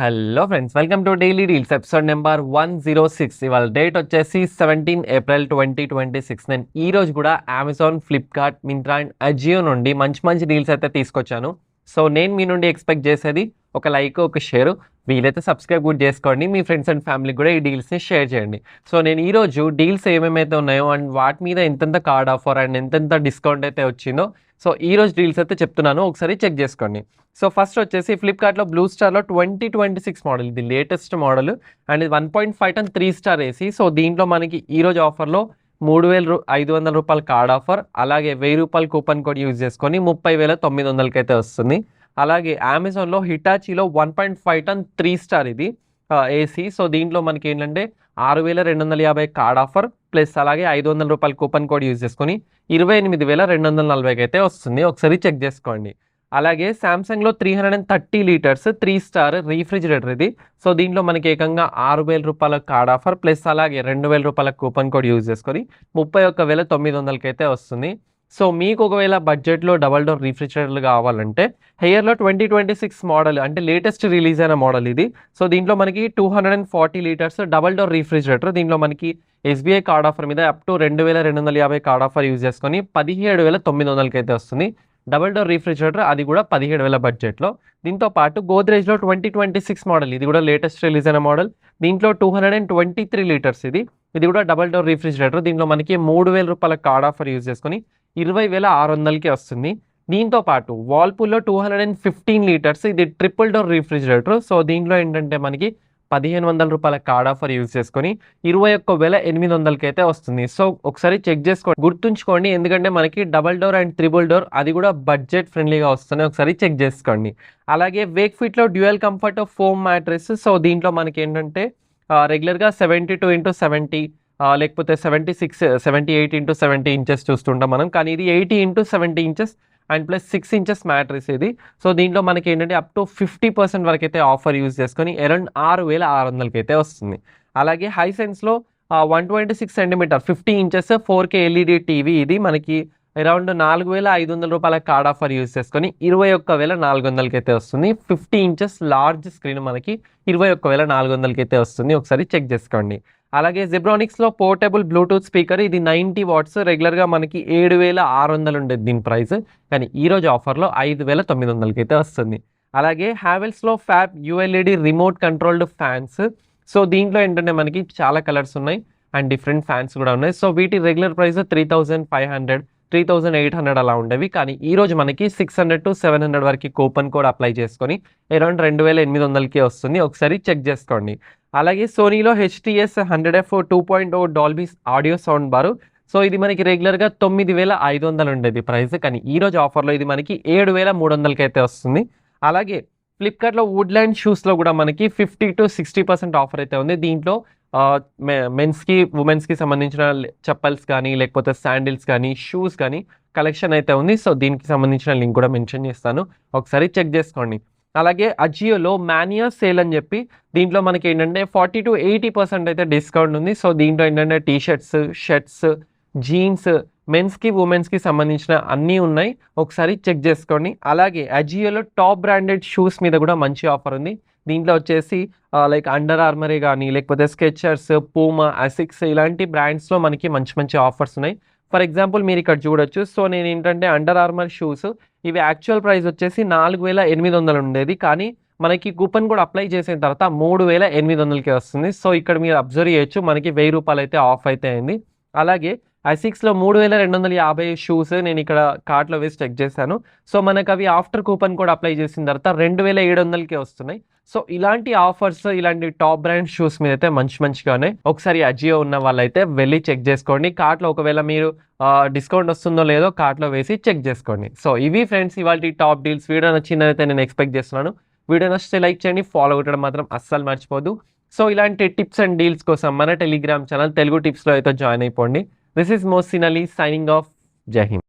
Hello friends, welcome to daily deals episode number 106. ఇవాళ date వచ్చేసి 17 April 2026. నేను ఈ రోజు కూడా Amazon, Flipkart, Myntra and Ajio నుండి మంచి డీల్స్ అయితే తీసుకొచ్చాను. సో నేను మీ నుండి ఎక్స్పెక్ట్ చేసేది ఒక లైక్, ఒక షేర్. వీలైతే సబ్స్క్రైబ్ కూడా చేసుకోండి. మీ ఫ్రెండ్స్ అండ్ ఫ్యామిలీకి కూడా ఈ డీల్స్ని షేర్ చేయండి. సో నేను ఈరోజు డీల్స్ ఏమేమైతే ఉన్నాయో అండ్ వాటి మీద ఎంతెంత కార్డ్ ఆఫర్ అండ్ ఎంతెంత డిస్కౌంట్ అయితే వచ్చిందో, సో ఈరోజు డీల్స్ అయితే చెప్తున్నాను, ఒకసారి చెక్ చేసుకోండి. సో ఫస్ట్ వచ్చేసి ఫ్లిప్కార్ట్లో బ్లూ స్టార్లో 2026 మోడల్, ఇది లేటెస్ట్ మోడల్ అండ్ ఇది 1.5 టన్ 3 స్టార్ ఏసీ. సో దీంట్లో మనకి ఈరోజు ఆఫర్లో 3,500 రూపాయల కార్డ్ ఆఫర్, అలాగే 1000 రూపాయల కూపన్ కోడ్ యూజ్ చేసుకొని 30,900కి అయితే వస్తుంది. అలాగే అమెజాన్లో హిటాచీలో 1.5 టన్ 3 స్టార్ ఇది ఏసీ. సో దీంట్లో మనకి ఏంటంటే 6,250 కార్డ్ ఆఫర్ ప్లస్ అలాగే 500 రూపాయల కూపన్ కోడ్ యూజ్ చేసుకొని 28,240కి అయితే వస్తుంది. ఒకసారి చెక్ చేసుకోండి. అలాగే శాంసంగ్లో 330 లీటర్స్ 3 స్టార్ రీఫ్రిజిరేటర్ ఇది. సో దీంట్లో మనకి ఏకంగా 6,000 రూపాయల కార్డ్ ఆఫర్ ప్లస్ అలాగే 2,000 రూపాయల కూపన్ కోడ్ యూజ్ చేసుకొని 31,900కి అయితే వస్తుంది. సో మీకు ఒకవేళ బడ్జెట్లో డబల్ డోర్ రీఫ్రిజిరేటర్లు కావాలంటే హెయిర్లో 2026 మోడల్ అంటే లేటెస్ట్ రిలీజ్ అయిన మోడల్ ఇది. సో దీంట్లో మనకి 240 లీటర్స్ డబల్ డోర్ రీఫ్రిజిరేటర్. దీంట్లో మనకి ఎస్బీఐ కార్డ్ ఆఫర్ మీద up to 2,250 card offer use చేసుకొని 17,900కి అయితే వస్తుంది. డబల్ డోర్ రీఫ్రిజిరేటర్, అది కూడా 17,000 బడ్జెట్లో. దీంతో పాటు గోద్రేజ్లో 2026 మోడల్, ఇది కూడా లేటెస్ట్ రిలీజ్ అయిన మోడల్. దీంట్లో 223 లీటర్స్ ఇది కూడా డబల్ డోర్ రీఫ్రిజిరేటర్. దీంట్లో మనకి 3,000 రూపాయల కార్డ్ ఆఫర్ యూజ్ చేసుకొని 20,600కి వస్తుంది. దీంతో పాటు వాల్పూల్లో 215 లీటర్స్, ఇది ట్రిపుల్ డోర్ రీఫ్రిజిరేటర్. సో దీంట్లో ఏంటంటే మనకి 1,500 రూపాయల కార్డ్ ఆఫర్ యూజ్ చేసుకొని 21,800కి అయితే వస్తుంది. సో ఒకసారి చెక్ చేసుకోండి, గుర్తుంచుకోండి, ఎందుకంటే మనకి double door and triple door అది కూడా బడ్జెట్ ఫ్రెండ్లీగా వస్తుంది. ఒకసారి చెక్ చేసుకోండి. అలాగే వేక్ఫిట్లో dual comfort foam mattress. So దీంట్లో మనకి ఏంటంటే రెగ్యులర్గా 72x70 లేకపోతే 78 x 70 ఇంచెస్ చూస్తుంటాం మనం, కానీ ఇది 80 x 70 inches and plus 6 inches mattress ఇది. సో దీంట్లో మనకి ఏంటంటే అప్ టు 50% వరకు అయితే ఆఫర్ యూజ్ చేసుకొని అరౌండ్ 6,600కి అయితే వస్తుంది. అలాగే హైసెన్స్లో 126 centimetre 50 inches 4K LED TV, ఇది మనకి అరౌండ్ 4,500 రూపాయల కార్డ్ ఆఫర్ యూజ్ చేసుకొని 21,400కి అయితే వస్తుంది. 50 ఇంచెస్ లార్జ్ స్క్రీన్ మనకి 21,400కి అయితే వస్తుంది. ఒకసారి చెక్ చేసుకోండి. అలాగే జెబ్రానిక్స్లో పోర్టబుల్ బ్లూటూత్ స్పీకర్, ఇది 90 వాట్స్. రెగ్యులర్గా మనకి 7,600 ఉండేది దీని ప్రైస్, కానీ ఈరోజు ఆఫర్లో 5,900కి అయితే వస్తుంది. అలాగే హ్యావెల్స్లో fab ULED remote controlled fans. So దీంట్లో ఏంటంటే మనకి చాలా కలర్స్ ఉన్నాయి అండ్ డిఫరెంట్ ఫ్యాన్స్ కూడా ఉన్నాయి. సో వీటి రెగ్యులర్ ప్రైస్ 3,500, 3,800 అలా ఉండేవి, కానీ ఈరోజు మనకి 600 to 700 వరకు కూపన్ కోడ్ అప్లై చేసుకొని అరౌండ్ 2,800కి వస్తుంది. ఒకసారి చెక్ చేసుకోండి. అలాగే సోనీలో HTS 100F 2.0 Dolby audio sound bar. So ఇది మనకి రెగ్యులర్గా 9,500 ఉండేది ప్రైస్, కానీ ఈరోజు ఆఫర్లో ఇది మనకి 7,300కి అయితే వస్తుంది. అలాగే ఫ్లిప్కార్ట్లో వుడ్లాండ్ షూస్లో కూడా మనకి 50 to 60% ఆఫర్ అయితే ఉంది. దీంట్లో మెన్స్కి, ఉమెన్స్కి సంబంధించిన చెప్పల్స్ కానీ లేకపోతే శాండిల్స్ కానీ షూస్ కానీ కలెక్షన్ అయితే ఉంది. సో దీనికి సంబంధించిన లింక్ కూడా మెన్షన్ చేస్తాను, ఒకసారి చెక్ చేసుకోండి. అలాగే అజియోలో మానియా సేల్ అని చెప్పి దీంట్లో మనకి ఏంటంటే 40 to 80% అయితే డిస్కౌంట్ ఉంది. సో దీంట్లో ఏంటంటే టీషర్ట్స్, షర్ట్స్, జీన్స్, మెన్స్కి ఉమెన్స్కి సంబంధించిన అన్నీ ఉన్నాయి, ఒకసారి చెక్ చేసుకోండి. అలాగే అజియోలో టాప్ బ్రాండెడ్ షూస్ మీద కూడా మంచి ఆఫర్ ఉంది. దీంట్లో వచ్చేసి లైక్ అండర్ ఆర్మరే కానీ లేకపోతే స్కెచర్స్, పూమా, అసిక్స్ ఇలాంటి బ్రాండ్స్లో మనకి మంచి ఆఫర్స్ ఉన్నాయి. ఫర్ ఎగ్జాంపుల్ మీరు ఇక్కడ చూడొచ్చు. సో నేను ఏంటంటే అండర్ ఆర్మర్ షూస్, ఇవి యాక్చువల్ ప్రైస్ వచ్చేసి 4,800 ఉండేది, కానీ మనకి కూపన్ కూడా అప్లై చేసిన తర్వాత 3,800కి వస్తుంది. సో ఇక్కడ మీరు అబ్జర్వ్ చేయొచ్చు, మనకి 1,000 రూపాయలు అయితే ఆఫ్ అయితే అయింది. అలాగే అసిక్స్లో 3,250 షూస్ నేను ఇక్కడ కార్ట్లో వేసి చెక్ చేశాను. సో మనకు అవి ఆఫ్టర్ కూపన్ కూడా అప్లై చేసిన తర్వాత 2,700కి వస్తున్నాయి. సో ఇలాంటి ఆఫర్స్, ఇలాంటి టాప్ బ్రాండ్ షూస్ మీద అయితే మంచిగా ఉన్నాయి. ఒకసారి అజియో ఉన్న వాళ్ళైతే వెళ్ళి చెక్ చేసుకోండి. కార్ట్లో ఒకవేళ మీరు డిస్కౌంట్ వస్తుందో లేదో కార్ట్లో వేసి చెక్ చేసుకోండి. సో ఇవి ఫ్రెండ్స్ ఇవాళ టాప్ డీల్స్. వీడియో నచ్చిందైతే నేను ఎక్స్పెక్ట్ చేస్తున్నాను. వీడియో నచ్చితే లైక్ చేయండి, ఫాలో అవ్వడం మాత్రం అస్సలు మర్చిపోదు. సో ఇలాంటి టిప్స్ అండ్ డీల్స్ కోసం మన టెలిగ్రామ్ ఛానల్ తెలుగు టిప్స్లో అయితే జాయిన్ అయిపోండి. This is Mohsin Ali signing off. జై హింద్.